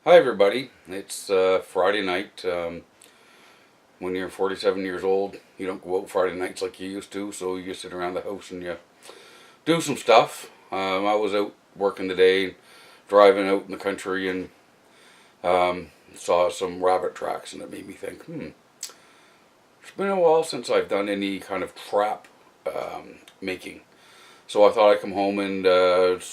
Hi everybody, it's Friday night. When you're 47 years old, you don't go out Friday nights like you used to, so you sit around the house and you do some stuff. I was out working today, driving out in the country, and saw some rabbit tracks, and it made me think, it's been a while since I've done any kind of trap making. So I thought I'd come home and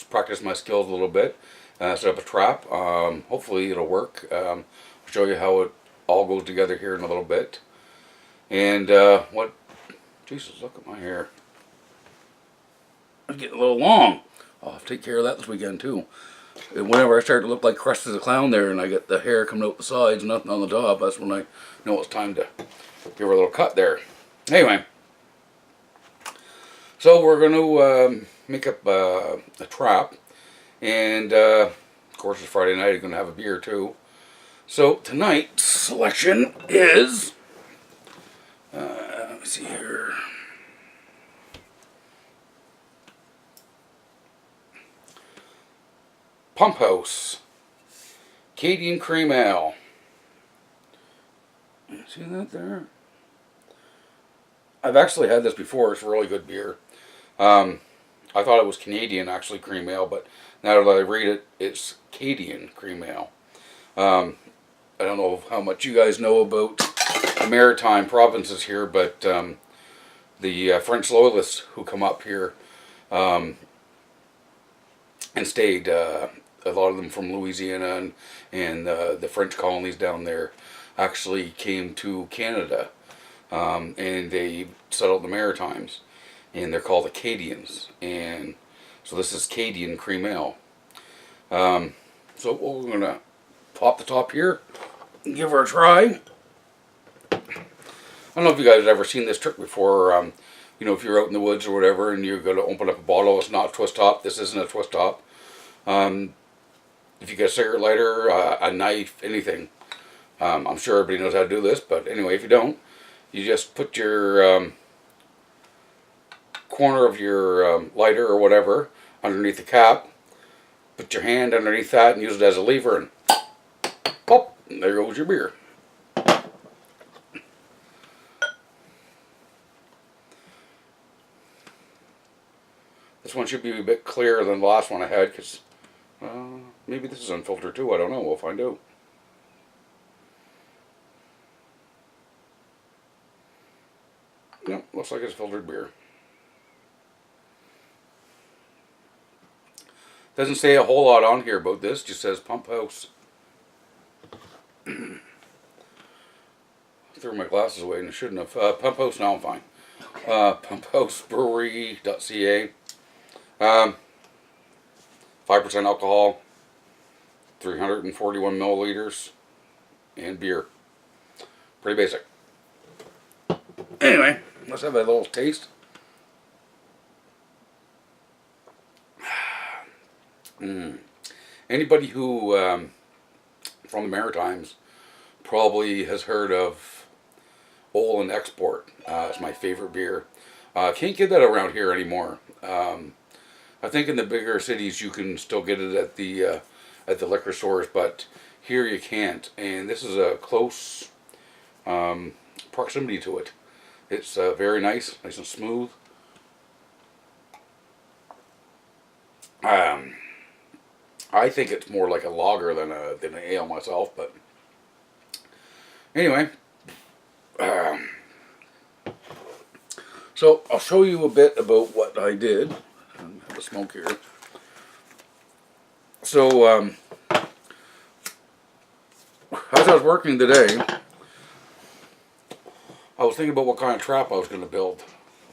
practice my skills a little bit, set up a trap. Hopefully it'll work. I'll show you how it all goes together here in a little bit. And Jesus, look at my hair. It's getting a little long. I'll have to take care of that this weekend too. And whenever I start to look like Krusty the Clown there and I get the hair coming out the sides and nothing on the top, that's when I know it's time to give her a little cut there. Anyway. So we're going to make up a trap, and of course it's Friday night, you're going to have a beer too. So tonight's selection is, let me see here, Pump House, Cadian Cream Ale. See that there? I've actually had this before, it's a really good beer. I thought it was Canadian, actually, cream ale, but now that I read it, it's Cadian cream ale. I don't know how much you guys know about the maritime provinces here, but the French loyalists who come up here and stayed, a lot of them from Louisiana and the French colonies down there, actually came to Canada, and they settled the Maritimes. And they're called Acadians, and so this is Cadian cream ale. So we're gonna pop the top here and give her a try. I don't know if you guys have ever seen this trick before. You know, if you're out in the woods or whatever, and you're gonna open up a bottle, it's not a twist top. This isn't a twist top. If you get a cigarette lighter, a knife, anything. I'm sure everybody knows how to do this, but anyway, if you don't, you just put your corner of your lighter or whatever underneath the cap, put your hand underneath that and use it as a lever, and pop, and there goes your beer. This one should be a bit clearer than the last one I had, because maybe this is unfiltered too, I don't know, we'll find out. Yep, looks like it's filtered beer. Doesn't say a whole lot on here about this, just says Pump House. Threw my glasses away and I shouldn't have. Pump House, now I'm fine. Pumphousebrewery.ca. 5% alcohol, 341 milliliters, and beer. Pretty basic. Anyway, let's have a little taste. Anybody who from the Maritimes probably has heard of Olin Export. It's my favorite beer. Can't get that around here anymore. I think in the bigger cities you can still get it at the liquor stores, but here you can't. And this is a close proximity to it. It's very nice and smooth. I think it's more like a lager than an ale myself, but anyway. So I'll show you a bit about what I did. I have a smoke here. So as I was working today, I was thinking about what kind of trap I was going to build.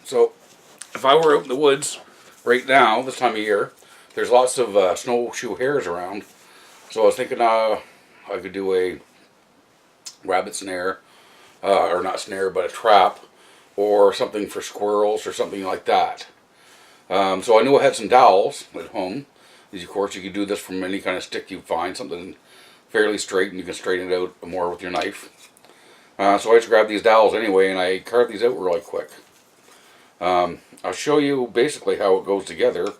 So if I were out in the woods right now, this time of year, there's lots of snowshoe hares around, so I was thinking I could do a rabbit snare, or not snare, but a trap, or something for squirrels, or something like that. So I knew I had some dowels at home. Of course, you could do this from any kind of stick you find, something fairly straight, and you can straighten it out more with your knife. So I just grabbed these dowels anyway, and I carved these out really quick. I'll show you basically how it goes together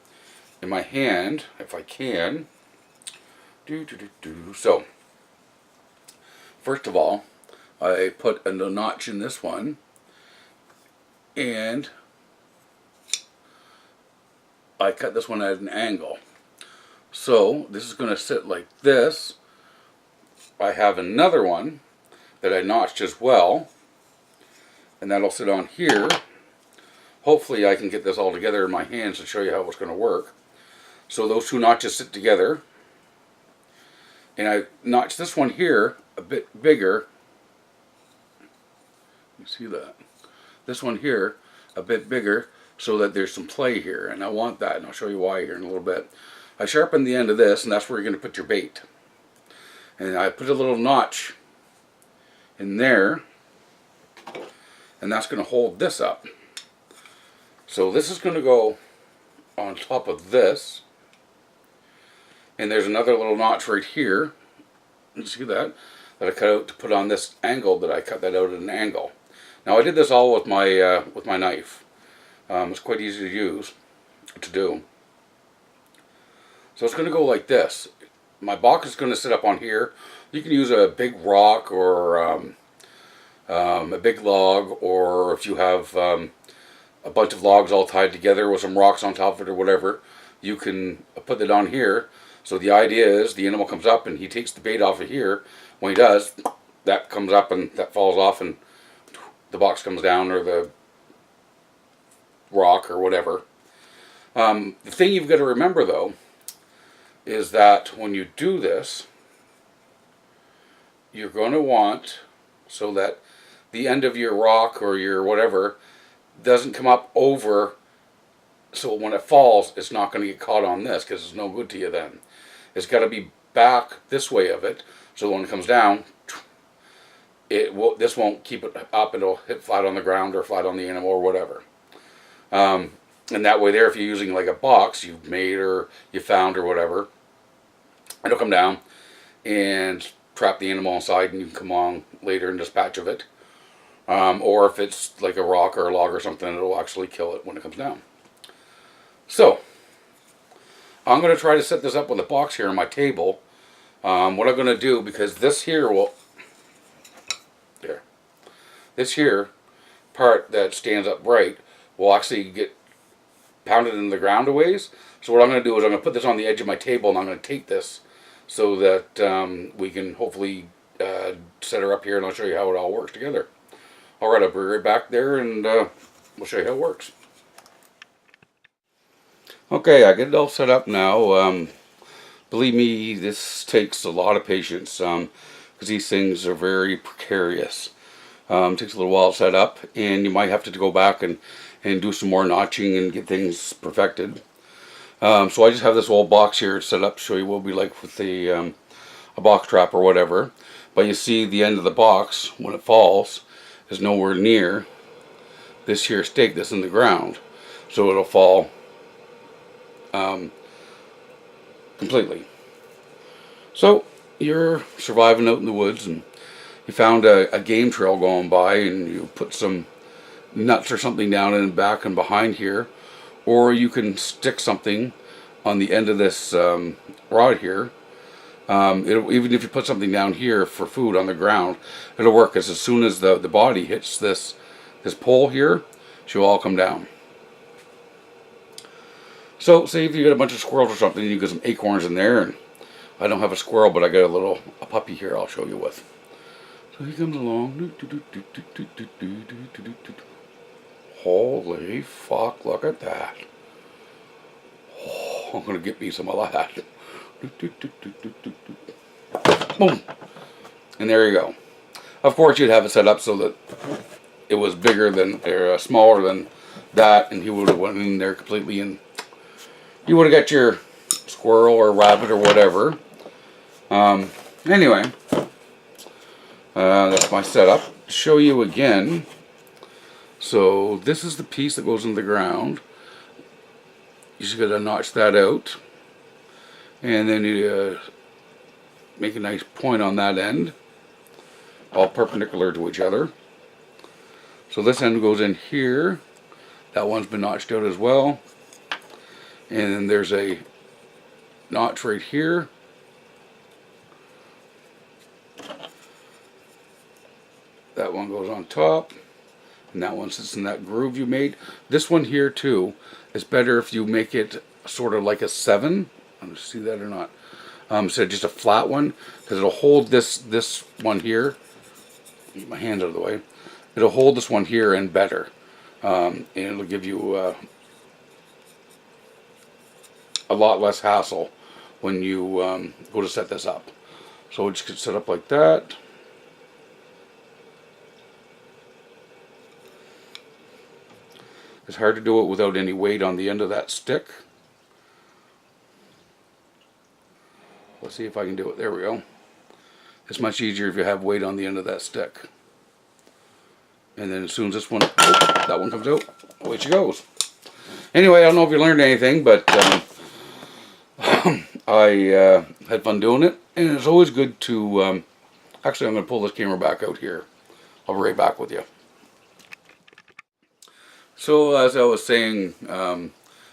in my hand, if I can. So, First of all, I put a notch in this one, and I cut this one at an angle. So this is going to sit like this. I have another one that I notched as well, and that'll sit on here. Hopefully I can get this all together in my hands and show you how it's going to work. So those two notches sit together, and I notched this one here a bit bigger. You see that? This one here a bit bigger so that there's some play here, and I want that, and I'll show you why here in a little bit. I sharpened the end of this, and that's where you're going to put your bait. And I put a little notch in there, and that's going to hold this up. So this is going to go on top of this, and there's another little notch right here. You see that? That I cut out to put on this angle. That I cut that out at an angle. Now I did this all with my knife. It's quite easy to use, to do. So it's going to go like this. My box is going to sit up on here. You can use a big rock or a big log, or if you have a bunch of logs all tied together with some rocks on top of it or whatever, you can put it on here. So the idea is the animal comes up and he takes the bait off of here. When he does, that comes up and that falls off and the box comes down, or the rock or whatever. The thing you've got to remember though is that when you do this, you're going to want so that the end of your rock or your whatever doesn't come up over, so when it falls it's not going to get caught on this, because it's no good to you then. It's got to be back this way of it, so when it comes down, this won't keep it up, it'll hit flat on the ground or flat on the animal or whatever. And that way there, if you're using like a box you've made or you found or whatever, it'll come down and trap the animal inside, and you can come along later and dispatch of it. Or if it's like a rock or a log or something, it'll actually kill it when it comes down. So I'm going to try to set this up with a box here on my table. What I'm going to do, because this here will, this here part that stands upright will actually get pounded into the ground a ways. So what I'm going to do is I'm going to put this on the edge of my table, and I'm going to take this so that we can hopefully set her up here, and I'll show you how it all works together. Alright, I'll be right back there, and we'll show you how it works. Okay, I get it all set up now. Believe me, this takes a lot of patience, because these things are very precarious. It takes a little while to set up, and you might have to go back and do some more notching and get things perfected. So I just have this old box here set up to show you what it'll be like with a box trap or whatever. But you see the end of the box, when it falls, is nowhere near this here stake that's in the ground. So it'll fall completely. So you're surviving out in the woods, and you found a game trail going by, and you put some nuts or something down in the back and behind here, or you can stick something on the end of this rod here. Even if you put something down here for food on the ground, it'll work, because as soon as the body hits this pole here, she'll all come down. So say if you got a bunch of squirrels or something, you get some acorns in there, and I don't have a squirrel, but I got a puppy here I'll show you with. So he comes along. Holy fuck, look at that. Oh, I'm going to get me some of that. Boom. And there you go. Of course you'd have it set up so that it was bigger than, or smaller than that, and he would have went in there completely, and you would have got your squirrel or rabbit or whatever. Anyway, that's my setup. To show you again, so this is the piece that goes in the ground. You just got to notch that out, and then you make a nice point on that end, all perpendicular to each other. So this end goes in here. That one's been notched out as well. And then there's a notch right here. that one goes on top, and that one sits in that groove you made. This one here too is better if you make it sort of like a 7. I don't know, see that or not. So just a flat one, because it'll hold this one here. Get my hands out of the way. It'll hold this one here and better, and it'll give you a lot less hassle when you go to set this up. So we just get set up like that. It's hard to do it without any weight on the end of that stick. Let's see if I can do it. There we go. It's much easier if you have weight on the end of that stick. And then as soon as this one, that one comes out, away she goes. Anyway, I don't know if you learned anything, but I had fun doing it. And it's always good to, actually I'm going to pull this camera back out here. I'll be right back with you. So as I was saying, as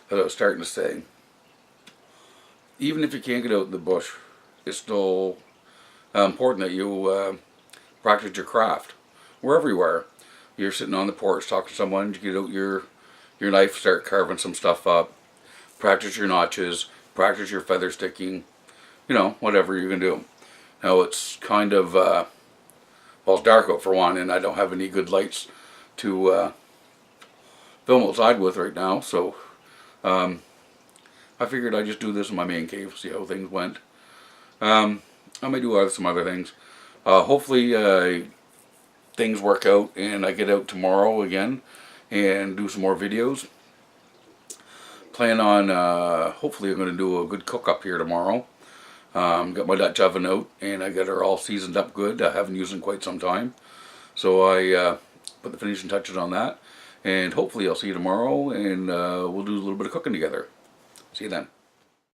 I was starting to say, even if you can't get out in the bush, it's still important that you practice your craft. Wherever you are, you're sitting on the porch talking to someone, you get out your knife, start carving some stuff up, practice your notches, practice your feather sticking, you know, whatever you're going to do. Now it's kind of, well, it's dark out for one, and I don't have any good lights to film outside with right now, so I figured I'd just do this in my man cave, see how things went. I may do some other things. Hopefully things work out and I get out tomorrow again and do some more videos. Plan on, hopefully I'm going to do a good cook up here tomorrow. Got my Dutch oven out and I got her all seasoned up good. I haven't used it in quite some time. So I put the finishing touches on that. And hopefully I'll see you tomorrow and we'll do a little bit of cooking together. See you then.